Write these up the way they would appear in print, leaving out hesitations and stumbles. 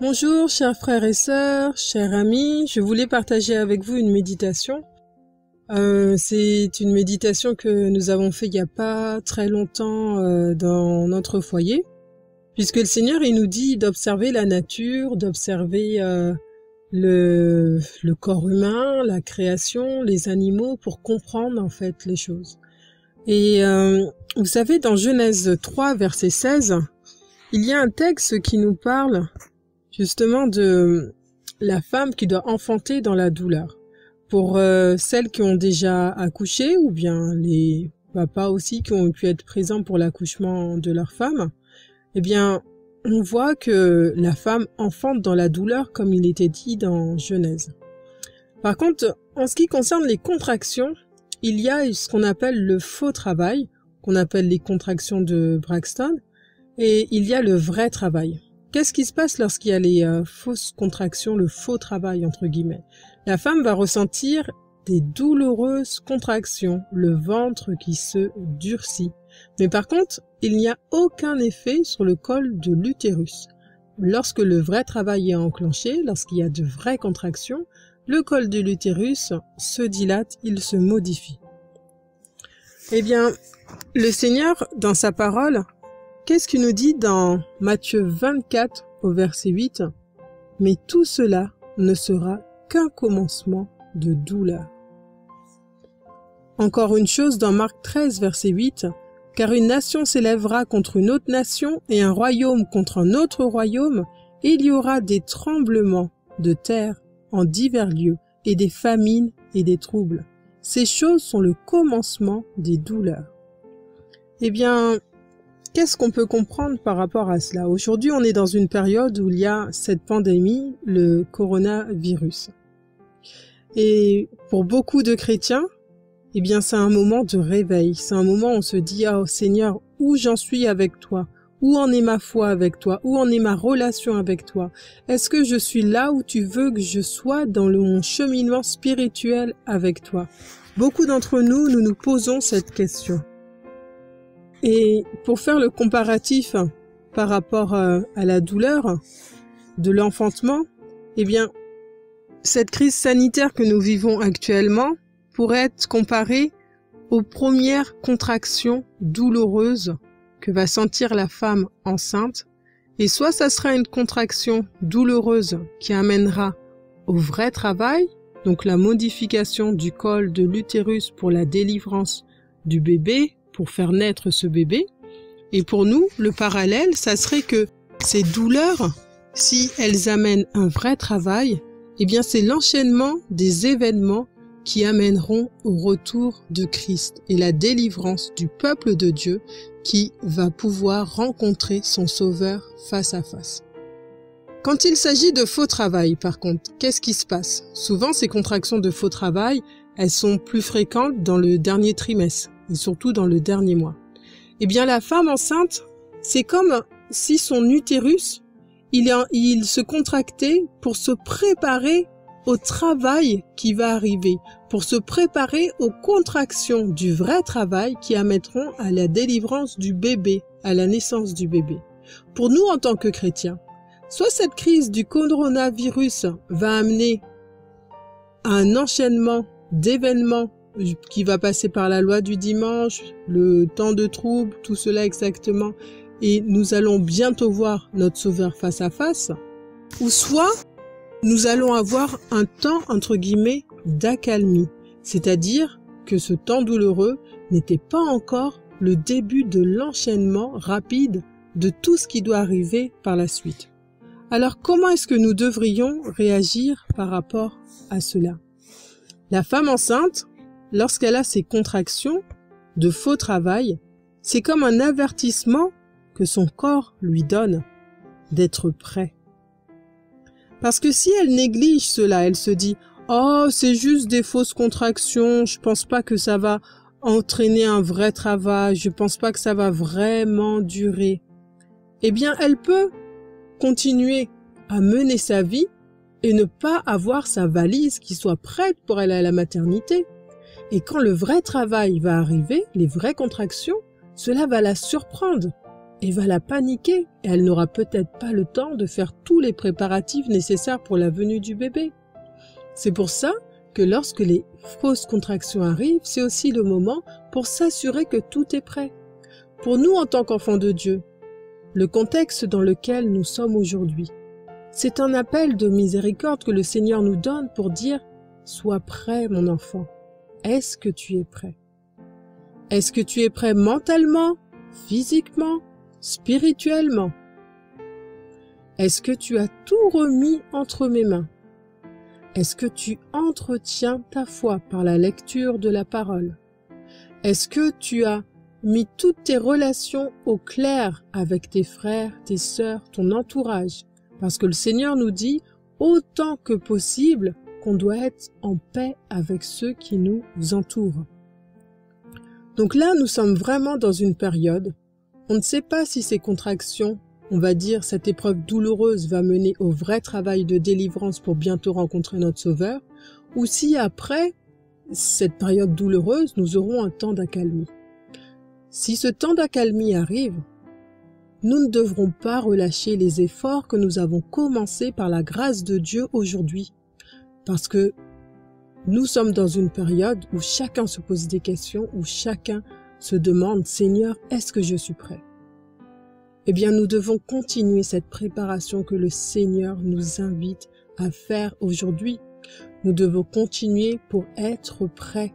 Bonjour chers frères et sœurs, chers amis, je voulais partager avec vous une méditation. C'est une méditation que nous avons fait il n'y a pas très longtemps dans notre foyer, puisque le Seigneur il nous dit d'observer la nature, d'observer le corps humain, la création, les animaux pour comprendre en fait les choses. Et vous savez, dans Genèse 3, verset 16, il y a un texte qui nous parle justement de la femme qui doit enfanter dans la douleur. Pour celles qui ont déjà accouché ou bien les papas aussi qui ont pu être présents pour l'accouchement de leur femme, eh bien, on voit que la femme enfante dans la douleur comme il était dit dans Genèse. Par contre, en ce qui concerne les contractions, il y a ce qu'on appelle le faux travail, qu'on appelle les contractions de Braxton, et il y a le vrai travail. Qu'est-ce qui se passe lorsqu'il y a les fausses contractions, le faux travail entre guillemets? La femme va ressentir des douloureuses contractions, le ventre qui se durcit. Mais par contre, il n'y a aucun effet sur le col de l'utérus. Lorsque le vrai travail est enclenché, lorsqu'il y a de vraies contractions, le col de l'utérus se dilate, il se modifie. Eh bien, le Seigneur, dans sa parole, qu'est-ce qu'il nous dit dans Matthieu 24 au verset 8? Mais tout cela ne sera qu'un commencement de douleur. Encore une chose dans Marc 13 verset 8, car une nation s'élèvera contre une autre nation et un royaume contre un autre royaume, et il y aura des tremblements de terre en divers lieux et des famines et des troubles. Ces choses sont le commencement des douleurs. Eh bien, qu'est-ce qu'on peut comprendre par rapport à cela? Aujourd'hui, on est dans une période où il y a cette pandémie, le coronavirus. Et pour beaucoup de chrétiens, eh bien, c'est un moment de réveil. C'est un moment où on se dit, oh Seigneur, où j'en suis avec toi? Où en est ma foi avec toi? Où en est ma relation avec toi? Est-ce que je suis là où tu veux que je sois dans mon cheminement spirituel avec toi? Beaucoup d'entre nous, nous nous posons cette question. Et pour faire le comparatif par rapport à la douleur de l'enfantement, eh bien, cette crise sanitaire que nous vivons actuellement pourrait être comparée aux premières contractions douloureuses que va sentir la femme enceinte. Et soit ça sera une contraction douloureuse qui amènera au vrai travail, donc la modification du col de l'utérus pour la délivrance du bébé, pour faire naître ce bébé. Et pour nous, le parallèle, ça serait que ces douleurs, si elles amènent un vrai travail, eh bien c'est l'enchaînement des événements qui amèneront au retour de Christ et la délivrance du peuple de Dieu qui va pouvoir rencontrer son Sauveur face à face. Quand il s'agit de faux travail, par contre, qu'est-ce qui se passe? Souvent, ces contractions de faux travail, elles sont plus fréquentes dans le dernier trimestre et surtout dans le dernier mois. Eh bien, la femme enceinte, c'est comme si son utérus, il se contractait pour se préparer au travail qui va arriver, pour se préparer aux contractions du vrai travail qui amèneront à la délivrance du bébé, à la naissance du bébé. Pour nous, en tant que chrétiens, soit cette crise du coronavirus va amener à un enchaînement d'événements qui va passer par la loi du dimanche, le temps de trouble, tout cela exactement, et nous allons bientôt voir notre Sauveur face à face, ou soit nous allons avoir un temps, entre guillemets, d'accalmie, c'est-à-dire que ce temps douloureux n'était pas encore le début de l'enchaînement rapide de tout ce qui doit arriver par la suite. Alors comment est-ce que nous devrions réagir par rapport à cela? La femme enceinte, lorsqu'elle a ces contractions de faux travail, c'est comme un avertissement que son corps lui donne d'être prêt. Parce que si elle néglige cela, elle se dit « Oh, c'est juste des fausses contractions, je pense pas que ça va entraîner un vrai travail, je pense pas que ça va vraiment durer. » Eh bien, elle peut continuer à mener sa vie et ne pas avoir sa valise qui soit prête pour aller à la maternité. Et quand le vrai travail va arriver, les vraies contractions, cela va la surprendre. et va la paniquer et elle n'aura peut-être pas le temps de faire tous les préparatifs nécessaires pour la venue du bébé. C'est pour ça que lorsque les fausses contractions arrivent, c'est aussi le moment pour s'assurer que tout est prêt. Pour nous en tant qu'enfants de Dieu, le contexte dans lequel nous sommes aujourd'hui, c'est un appel de miséricorde que le Seigneur nous donne pour dire « Sois prêt mon enfant, est-ce que tu es prêt ?» Est-ce que tu es prêt mentalement, physiquement, spirituellement? Est-ce que tu as tout remis entre mes mains? Est-ce que tu entretiens ta foi par la lecture de la parole? Est-ce que tu as mis toutes tes relations au clair avec tes frères, tes sœurs, ton entourage? Parce que le Seigneur nous dit autant que possible qu'on doit être en paix avec ceux qui nous entourent. Donc là, nous sommes vraiment dans une période, on ne sait pas si ces contractions, on va dire cette épreuve douloureuse va mener au vrai travail de délivrance pour bientôt rencontrer notre Sauveur, ou si après cette période douloureuse, nous aurons un temps d'accalmie. Si ce temps d'accalmie arrive, nous ne devrons pas relâcher les efforts que nous avons commencés par la grâce de Dieu aujourd'hui, parce que nous sommes dans une période où chacun se pose des questions, où chacun se demande « Seigneur, est-ce que je suis prêt ?» Eh bien, nous devons continuer cette préparation que le Seigneur nous invite à faire aujourd'hui. Nous devons continuer pour être prêts.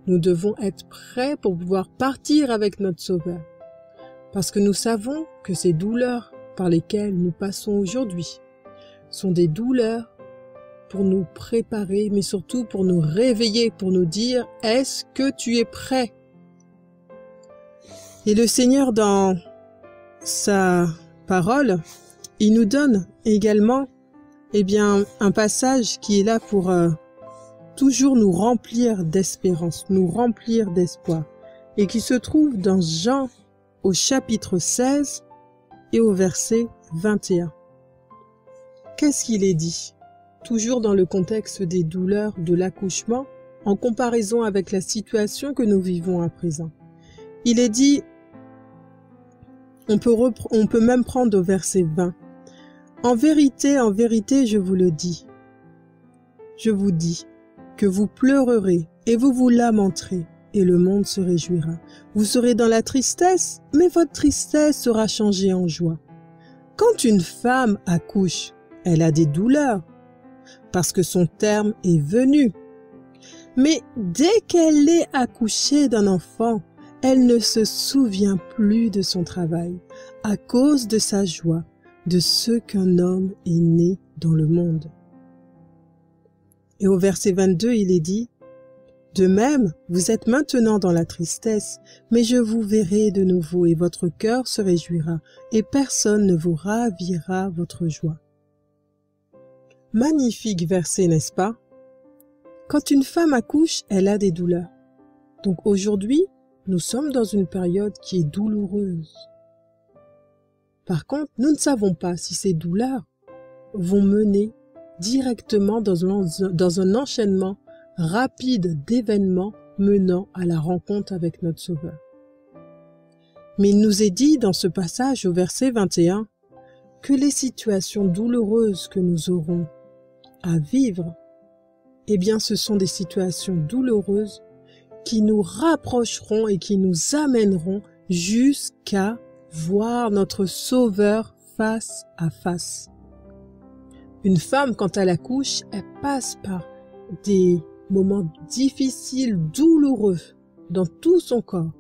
Nous devons être prêts pour pouvoir partir avec notre Sauveur. Parce que nous savons que ces douleurs par lesquelles nous passons aujourd'hui sont des douleurs pour nous préparer, mais surtout pour nous réveiller, pour nous dire « Est-ce que tu es prêt ?» Et le Seigneur, dans sa parole, il nous donne également un passage qui est là pour toujours nous remplir d'espérance, nous remplir d'espoir, et qui se trouve dans Jean au chapitre 16 et au verset 21. Qu'est-ce qu'il est dit ? Toujours dans le contexte des douleurs de l'accouchement, en comparaison avec la situation que nous vivons à présent. Il est dit, on peut même prendre au verset 20. En vérité, je vous le dis. Je vous dis que vous pleurerez et vous vous lamenterez, et le monde se réjouira. Vous serez dans la tristesse, mais votre tristesse sera changée en joie. Quand une femme accouche, elle a des douleurs, parce que son terme est venu. Mais dès qu'elle est accouchée d'un enfant, elle ne se souvient plus de son travail, à cause de sa joie, de ce qu'un homme est né dans le monde. Et au verset 22, il est dit, « De même, vous êtes maintenant dans la tristesse, mais je vous verrai de nouveau et votre cœur se réjouira, et personne ne vous ravira votre joie. » Magnifique verset, n'est-ce pas? Quand une femme accouche, elle a des douleurs. Donc aujourd'hui, nous sommes dans une période qui est douloureuse. Par contre, nous ne savons pas si ces douleurs vont mener directement dans un enchaînement rapide d'événements menant à la rencontre avec notre Sauveur. Mais il nous est dit dans ce passage au verset 21 que les situations douloureuses que nous aurons à vivre, eh bien ce sont des situations douloureuses qui nous rapprocheront et qui nous amèneront jusqu'à voir notre Sauveur face à face. Une femme, quand elle accouche, elle passe par des moments difficiles, douloureux, dans tout son corps.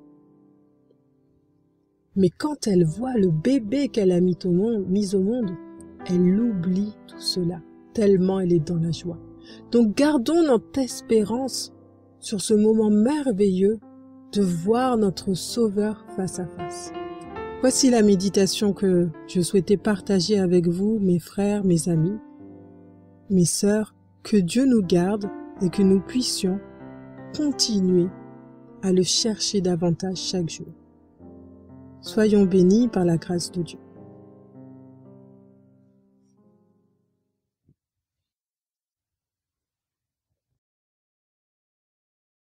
Mais quand elle voit le bébé qu'elle a mis au monde, elle oublie tout cela, tellement elle est dans la joie. Donc gardons notre espérance sur ce moment merveilleux de voir notre Sauveur face à face. Voici la méditation que je souhaitais partager avec vous, mes frères, mes amis, mes sœurs, que Dieu nous garde et que nous puissions continuer à le chercher davantage chaque jour. Soyons bénis par la grâce de Dieu.